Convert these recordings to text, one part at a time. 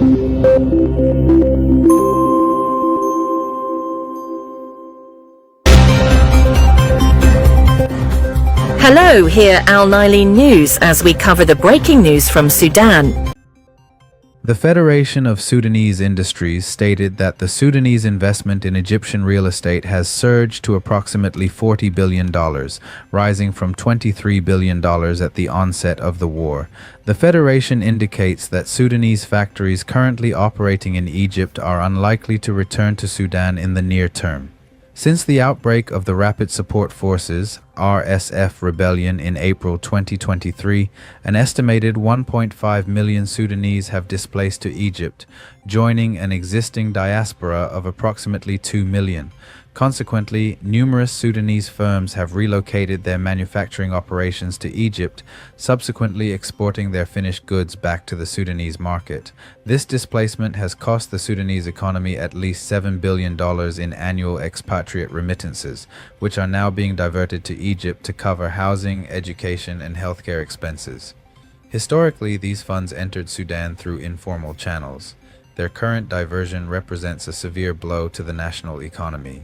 Hello, here Al Nilein News as we cover the breaking news from Sudan. The Federation of Sudanese Industries stated that the Sudanese investment in Egyptian real estate has surged to approximately $40 billion, rising from $23 billion at the onset of the war. The Federation indicates that Sudanese factories currently operating in Egypt are unlikely to return to Sudan in the near term. Since the outbreak of the Rapid Support Forces (RSF) rebellion in April 2023, an estimated 1.5 million Sudanese have displaced to Egypt, joining an existing diaspora of approximately 2 million. Consequently, numerous Sudanese firms have relocated their manufacturing operations to Egypt, subsequently exporting their finished goods back to the Sudanese market. This displacement has cost the Sudanese economy at least $7 billion in annual expatriate remittances, which are now being diverted to Egypt to cover housing, education, and healthcare expenses. Historically, these funds entered Sudan through informal channels. Their current diversion represents a severe blow to the national economy.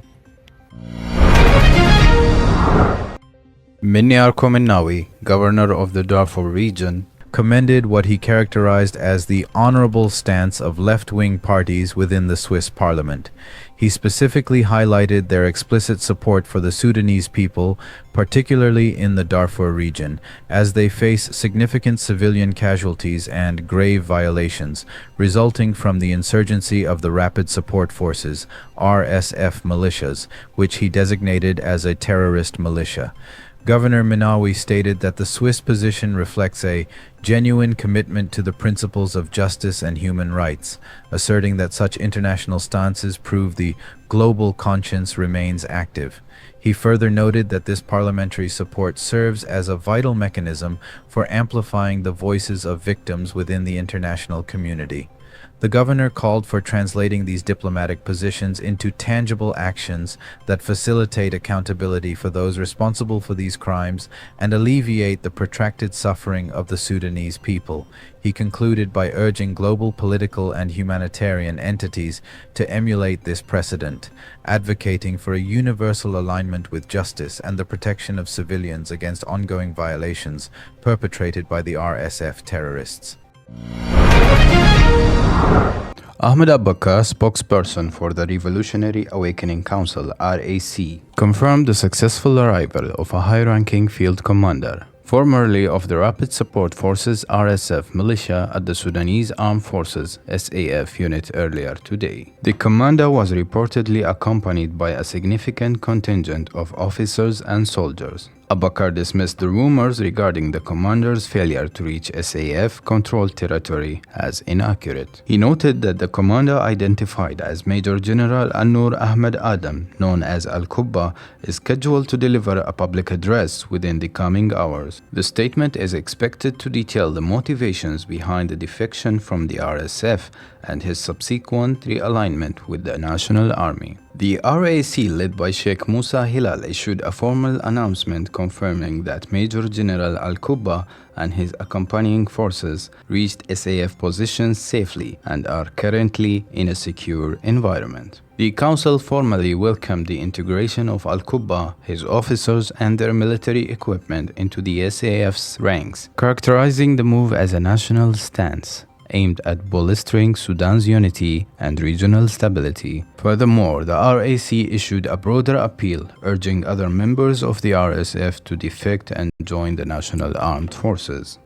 Minni Arko, governor of the Darfur region, commended what he characterized as the honorable stance of left-wing parties within the Swiss parliament. He specifically highlighted their explicit support for the Sudanese people, particularly in the Darfur region, as they face significant civilian casualties and grave violations resulting from the insurgency of the Rapid Support Forces (RSF) militias, which he designated as a terrorist militia. Governor Minawi stated that the Swiss position reflects a genuine commitment to the principles of justice and human rights, asserting that such international stances prove the global conscience remains active. He further noted that this parliamentary support serves as a vital mechanism for amplifying the voices of victims within the international community. The governor called for translating these diplomatic positions into tangible actions that facilitate accountability for those responsible for these crimes and alleviate the protracted suffering of the Sudanese people. He concluded by urging global political and humanitarian entities to emulate this precedent, advocating for a universal alignment with justice and the protection of civilians against ongoing violations perpetrated by the RSF terrorists. Ahmed Abbakar, spokesperson for the Revolutionary Awakening Council (RAC), confirmed the successful arrival of a high-ranking field commander, formerly of the Rapid Support Forces (RSF) militia at the Sudanese Armed Forces (SAF) unit earlier today. The commander was reportedly accompanied by a significant contingent of officers and soldiers. Abbakar dismissed the rumors regarding the commander's failure to reach SAF-controlled territory as inaccurate. He noted that the commander, identified as Major General An-Nur Ahmed Adam, known as Al-Kubba, is scheduled to deliver a public address within the coming hours. The statement is expected to detail the motivations behind the defection from the RSF and his subsequent realignment with the National Army. The RAC, led by Sheikh Musa Hilal, issued a formal announcement confirming that Major General Al-Kubba and his accompanying forces reached SAF positions safely and are currently in a secure environment. The council formally welcomed the integration of Al-Kubba, his officers, and their military equipment into the SAF's ranks, characterizing the move as a national stance aimed at bolstering Sudan's unity and regional stability. Furthermore, the RAC issued a broader appeal urging other members of the RSF to defect and join the National Armed Forces.